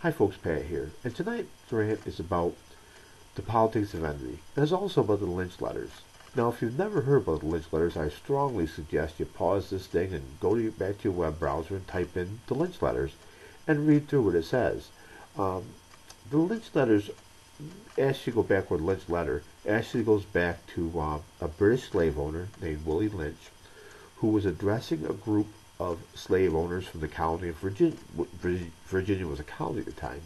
Hi folks, Pat here, and tonight's rant is about the politics of envy, and it's also about the Lynch letters. Now, if you've never heard about the Lynch letters, I strongly suggest you pause this thing and back to your web browser and type in the Lynch letters and read through what it says. The Lynch letters, as you go back with Lynch letter, actually goes back to a British slave owner named Willie Lynch, who was addressing a group of slave owners from the colony of Virginia. Virginia was a colony at the time,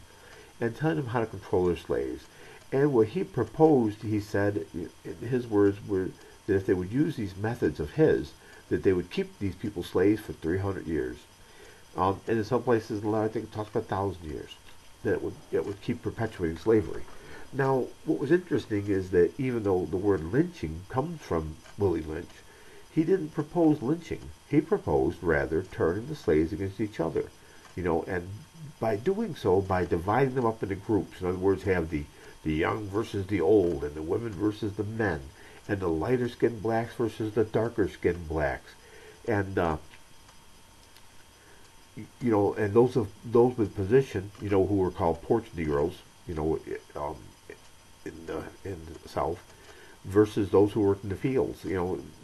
and telling them how to control their slaves. And what he proposed, he said, his words were that if they would use these methods of his, that they would keep these people slaves for 300 years. And in some places, I think it talks about 1,000 years, that it would keep perpetuating slavery. Now, what was interesting is that even though the word lynching comes from Willie Lynch, he didn't propose lynching. He proposed, rather, turning the slaves against each other. And by doing so, by dividing them up into groups, in other words, have the young versus the old, and the women versus the men, and the lighter-skinned blacks versus the darker-skinned blacks, and and those with position, who were called porch Negroes, in the South, versus those who worked in the fields,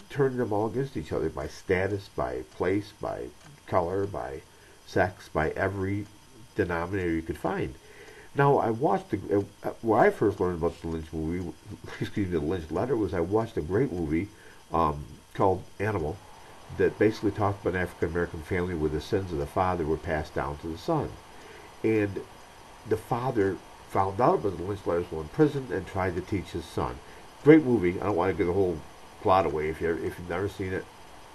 turning them all against each other by status, by place, by color, by sex, by every denominator you could find. Now, I watched where I first learned about the Lynch movie, the Lynch letter, was I watched a great movie called Animal that basically talked about an African American family where the sins of the father were passed down to the son. And the father found out about the Lynch letters while in prison and tried to teach his son. Great movie. I don't want to give the whole plot away. If you've never seen it,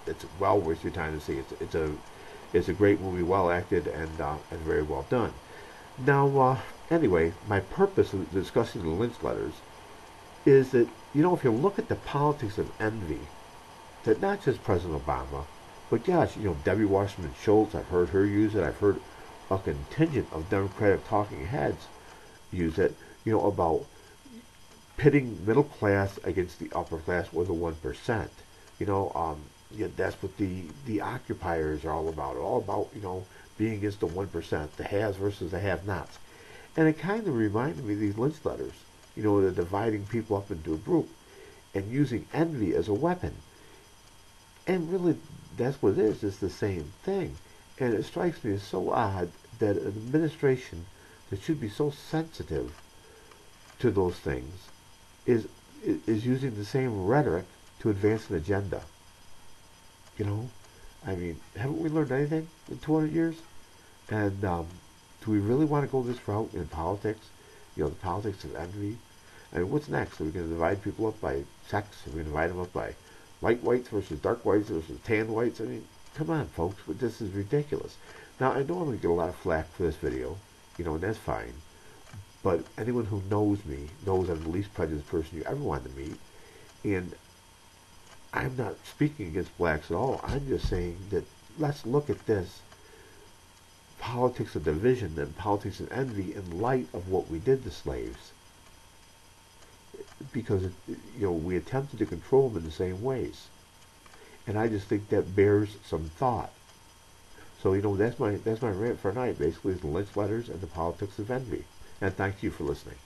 it's well worth your time to see. It's a great movie, well acted and very well done. Now, anyway, my purpose of discussing the Lynch letters is that if you look at the politics of envy, that not just President Obama, but gosh, Debbie Wasserman Schultz, I've heard her use it. I've heard a contingent of Democratic talking heads use it. About pitting middle class against the upper class or the 1%. That's what the occupiers are all about. All about, being against the 1%, the haves versus the have-nots. And it kind of reminded me of these Lynch letters, the dividing people up into a group and using envy as a weapon. And really, that's what it is. It's the same thing. And it strikes me as so odd that an administration that should be so sensitive to those things is using the same rhetoric to advance an agenda. Haven't we learned anything in 200 years? And do we really want to go this route in politics? The politics of envy? What's next? Are we going to divide people up by sex? Are we going to divide them up by light whites versus dark whites versus tan whites? Come on, folks, but this is ridiculous. Now, I know I'm going to get a lot of flack for this video, and that's fine. But anyone who knows me knows I'm the least prejudiced person you ever wanted to meet. And I'm not speaking against blacks at all. I'm just saying that let's look at this politics of division and politics of envy in light of what we did to slaves. Because, we attempted to control them in the same ways. And I just think that bears some thought. So, that's my rant for tonight, basically, is the Lynch letters and the politics of envy. And thank you for listening.